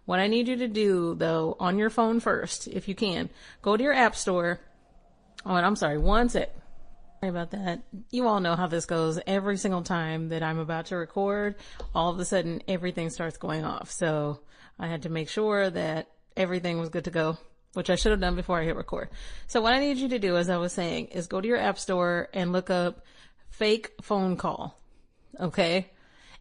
What I need you to do, though, on your phone first, if you can, go to your app store. Oh, and I'm sorry, one sec. Sorry about that. You all know how this goes. Every single time that I'm about to record, all of a sudden everything starts going off. So I had to make sure that everything was good to go, which I should have done before I hit record. So what I need you to do, as I was saying, is go to your app store and look up fake phone call. Okay?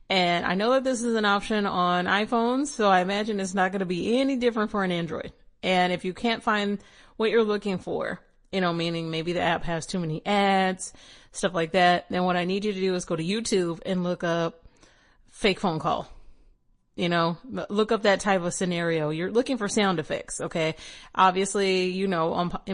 And I know that this is an option on iPhones, so I imagine it's not going to be any different for an Android. And if you can't find what you're looking for, meaning maybe the app has too many ads, stuff like that, then what I need you to do is go to YouTube and look up fake phone call. Look up that type of scenario. You're looking for sound effects, okay? Obviously, in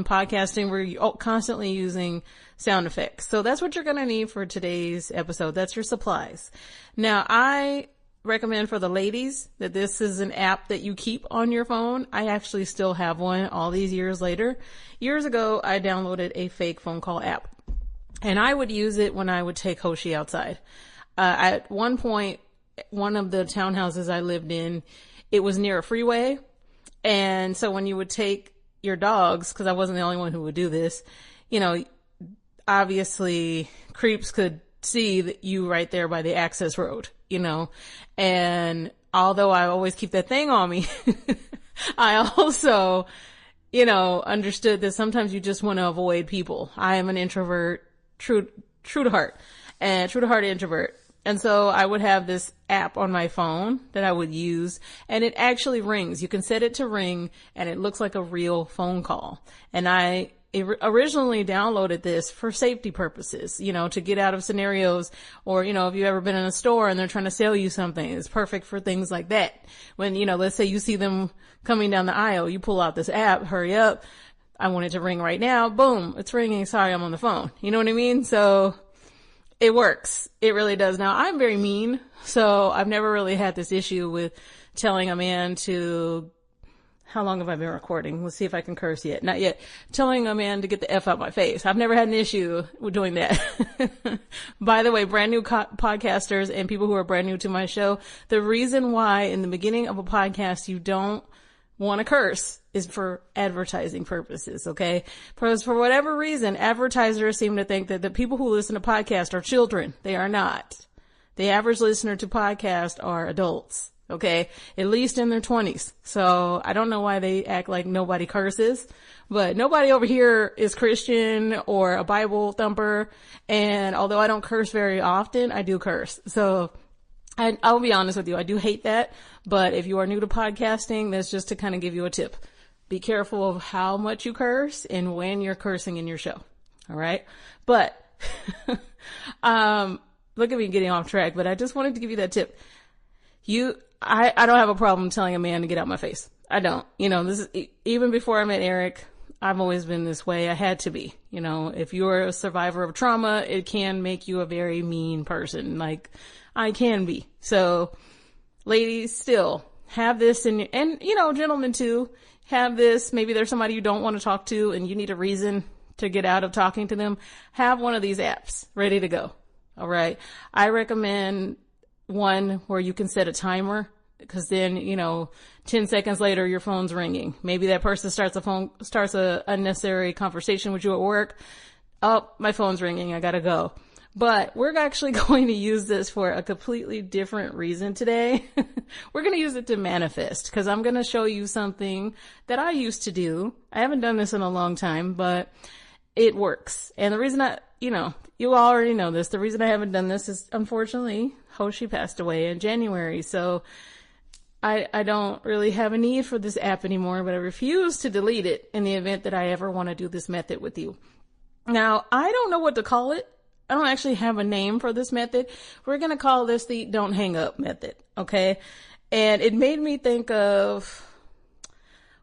podcasting, we're constantly using sound effects. So that's what you're going to need for today's episode. That's your supplies. Now, I recommend for the ladies that this is an app that you keep on your phone. I actually still have one all these years later. Years ago, I downloaded a fake phone call app, and I would use it when I would take Hoshi outside. At one point, one of the townhouses I lived in, it was near a freeway. And so when you would take your dogs, because I wasn't the only one who would do this, obviously creeps could see that you right there by the access road, and although I always keep that thing on me, I also, understood that sometimes you just want to avoid people. I am an introvert, true to heart introvert. And so I would have this app on my phone that I would use, and it actually rings. You can set it to ring, and it looks like a real phone call. And I originally downloaded this for safety purposes, to get out of scenarios, or, if you've ever been in a store and they're trying to sell you something, it's perfect for things like that. When, let's say you see them coming down the aisle, you pull out this app, hurry up. I want it to ring right now. Boom, it's ringing. Sorry, I'm on the phone. You know what I mean? So it works. It really does. Now, I'm very mean, so I've never really had this issue with telling a man to, how long have I been recording? Let's see if I can curse yet. Not yet. Telling a man to get the F out my face. I've never had an issue with doing that. By the way, brand new podcasters and people who are brand new to my show, the reason why in the beginning of a podcast you don't want to curse is for advertising purposes, okay? Because for whatever reason, advertisers seem to think that the people who listen to podcasts are children. They are not. The average listener to podcasts are adults, okay? At least in their 20s. So I don't know why they act like nobody curses, but nobody over here is Christian or a Bible thumper. And although I don't curse very often, I do curse. So I'll be honest with you, I do hate that. But if you are new to podcasting, that's just to kind of give you a tip. Be careful of how much you curse and when you're cursing in your show. All right. But, look at me getting off track, but I just wanted to give you that tip. I don't have a problem telling a man to get out my face. I don't. This is, even before I met Eric, I've always been this way. I had to be. If you're a survivor of trauma, it can make you a very mean person. Like I can be. So ladies, still have this and gentlemen too, have this. Maybe there's somebody you don't want to talk to and you need a reason to get out of talking to them. Have one of these apps ready to go. All right. I recommend one where you can set a timer, because then, 10 seconds later, your phone's ringing. Maybe that person starts a unnecessary conversation with you at work. Oh, my phone's ringing. I gotta go. But we're actually going to use this for a completely different reason today. We're going to use it to manifest, because I'm going to show you something that I used to do. I haven't done this in a long time, but it works. And the reason you already know this. The reason I haven't done this is, unfortunately, Hoshi passed away in January. So I don't really have a need for this app anymore, but I refuse to delete it in the event that I ever want to do this method with you. Now, I don't know what to call it. I don't actually have a name for this method. We're going to call this the don't hang up method. Okay. And it made me think of,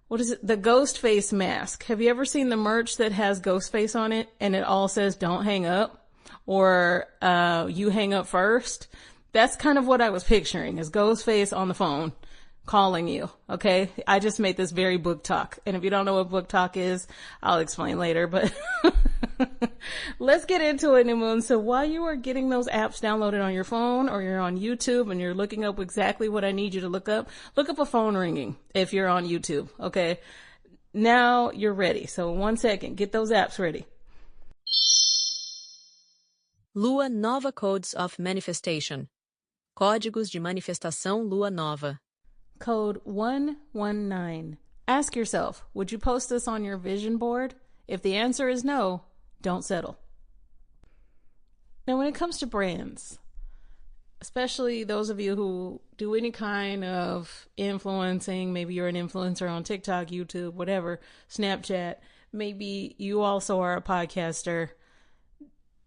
what is it? The ghost face mask. Have you ever seen the merch that has ghost face on it and it all says don't hang up, or, you hang up first? That's kind of what I was picturing, is ghost face on the phone calling you. Okay. I just made this very book talk. And if you don't know what book talk is, I'll explain later, but Let's get into it, New Moon. So while you are getting those apps downloaded on your phone or you're on YouTube and you're looking up exactly what I need you to look up a phone ringing if you're on YouTube. Okay. Now you're ready. So 1 second, get those apps ready. Lua Nova Codes of Manifestation. Códigos de manifestação Lua Nova. Code 119. Ask yourself, would you post this on your vision board? If the answer is no, don't settle. Now, when it comes to brands, especially those of you who do any kind of influencing, maybe you're an influencer on TikTok, YouTube, whatever, Snapchat, maybe you also are a podcaster.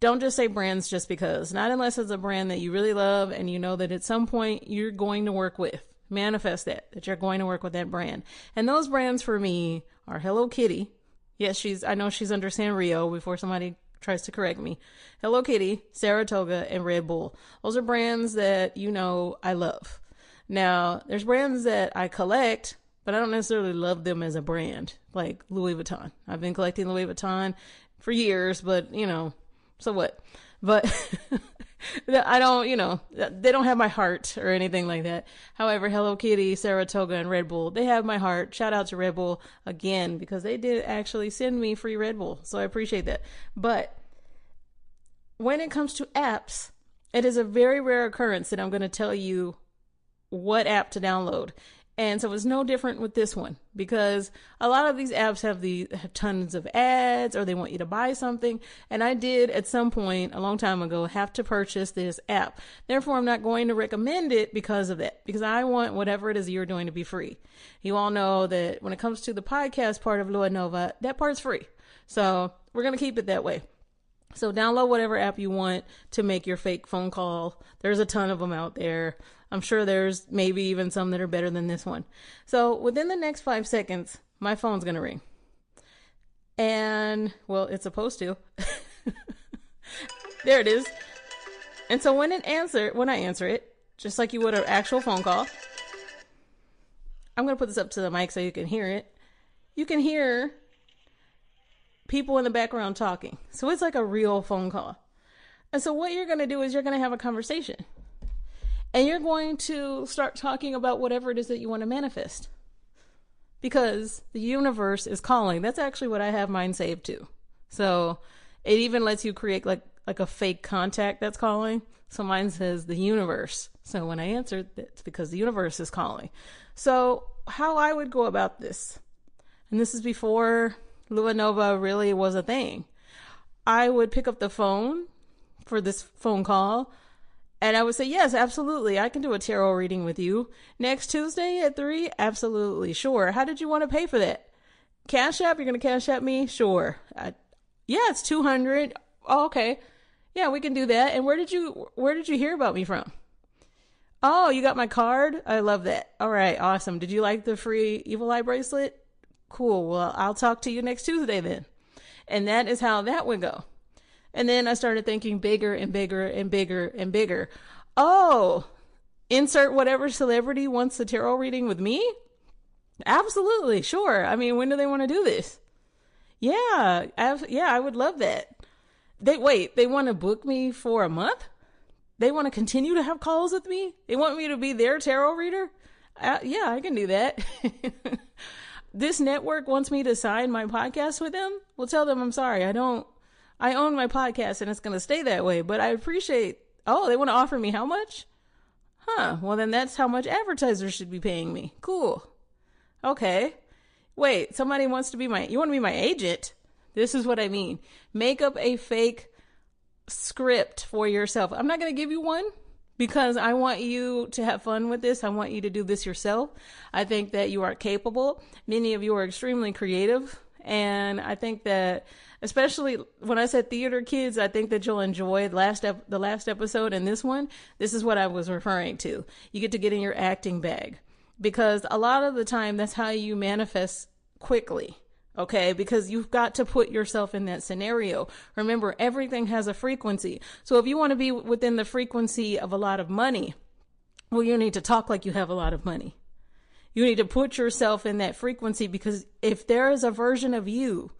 Don't just say brands just because. Not unless it's a brand that you really love and you know that at some point you're going to work with. Manifest that you're going to work with that brand. And those brands for me are Hello Kitty. Yes, I know she's under Sanrio before somebody tries to correct me. Hello Kitty, Saratoga, and Red Bull. Those are brands that you know I love. Now, there's brands that I collect, but I don't necessarily love them as a brand, like Louis Vuitton. I've been collecting Louis Vuitton for years, but so what? But I don't, they don't have my heart or anything like that. However, Hello Kitty, Saratoga, and Red Bull, they have my heart. Shout out to Red Bull again, because they did actually send me free Red Bull. So I appreciate that. But when it comes to apps, it is a very rare occurrence that I'm going to tell you what app to download. And so it's no different with this one, because a lot of these apps have tons of ads, or they want you to buy something. And I did at some point a long time ago have to purchase this app. Therefore, I'm not going to recommend it because of that, because I want whatever it is you're doing to be free. You all know that when it comes to the podcast part of Lua Nova, that part's free. So we're going to keep it that way. So download whatever app you want to make your fake phone call. There's a ton of them out there. I'm sure there's maybe even some that are better than this one. So within the next 5 seconds, my phone's going to ring. And, well, it's supposed to. There it is. And so when I answer it, just like you would an actual phone call, I'm going to put this up to the mic so you can hear it. You can hear people in the background talking. So it's like a real phone call. And so what you're going to do is you're going to have a conversation. And you're going to start talking about whatever it is that you want to manifest. Because the universe is calling. That's actually what I have mine saved to. So it even lets you create like a fake contact that's calling. So mine says the universe. So when I answer, it's because the universe is calling. So how I would go about this, and this is before Lua Nova really was a thing. I would pick up the phone for this phone call, and I would say, yes, absolutely, I can do a tarot reading with you. Next Tuesday at 3? Absolutely, sure. How did you want to pay for that? Cash App? You're going to Cash App me? Sure. Yeah, it's $200. Oh, okay. Yeah, we can do that. And where did you hear about me from? Oh, you got my card? I love that. All right, awesome. Did you like the free Evil Eye bracelet? Cool. Well, I'll talk to you next Tuesday then. And that is how that would go. And then I started thinking bigger and bigger and bigger and bigger. Oh, insert whatever celebrity wants a tarot reading with me? Absolutely. Sure. I mean, when do they want to do this? Yeah. I would love that. They want to book me for a month? They want to continue to have calls with me? They want me to be their tarot reader? Yeah, I can do that. This network wants me to sign my podcast with them? Well, tell them I'm sorry. I own my podcast and it's going to stay that way, but I appreciate, they want to offer me how much? Huh. Well, then that's how much advertisers should be paying me. Cool. Okay. Wait, somebody wants to be you want to be my agent? This is what I mean. Make up a fake script for yourself. I'm not going to give you one because I want you to have fun with this. I want you to do this yourself. I think that you are capable. Many of you are extremely creative. And I think that, especially when I said theater kids, I think that you'll enjoy the last episode and this one. This is what I was referring to. You get to get in your acting bag, because a lot of the time that's how you manifest quickly. Okay, because you've got to put yourself in that scenario. Remember, everything has a frequency. So if you want to be within the frequency of a lot of money, well, you need to talk like you have a lot of money. You need to put yourself in that frequency, because if there is a version of you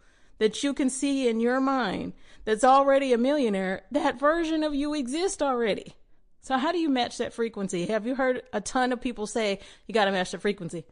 that you can see in your mind that's already a millionaire, that version of you exists already. So how do you match that frequency? Have you heard a ton of people say you got to match the frequency?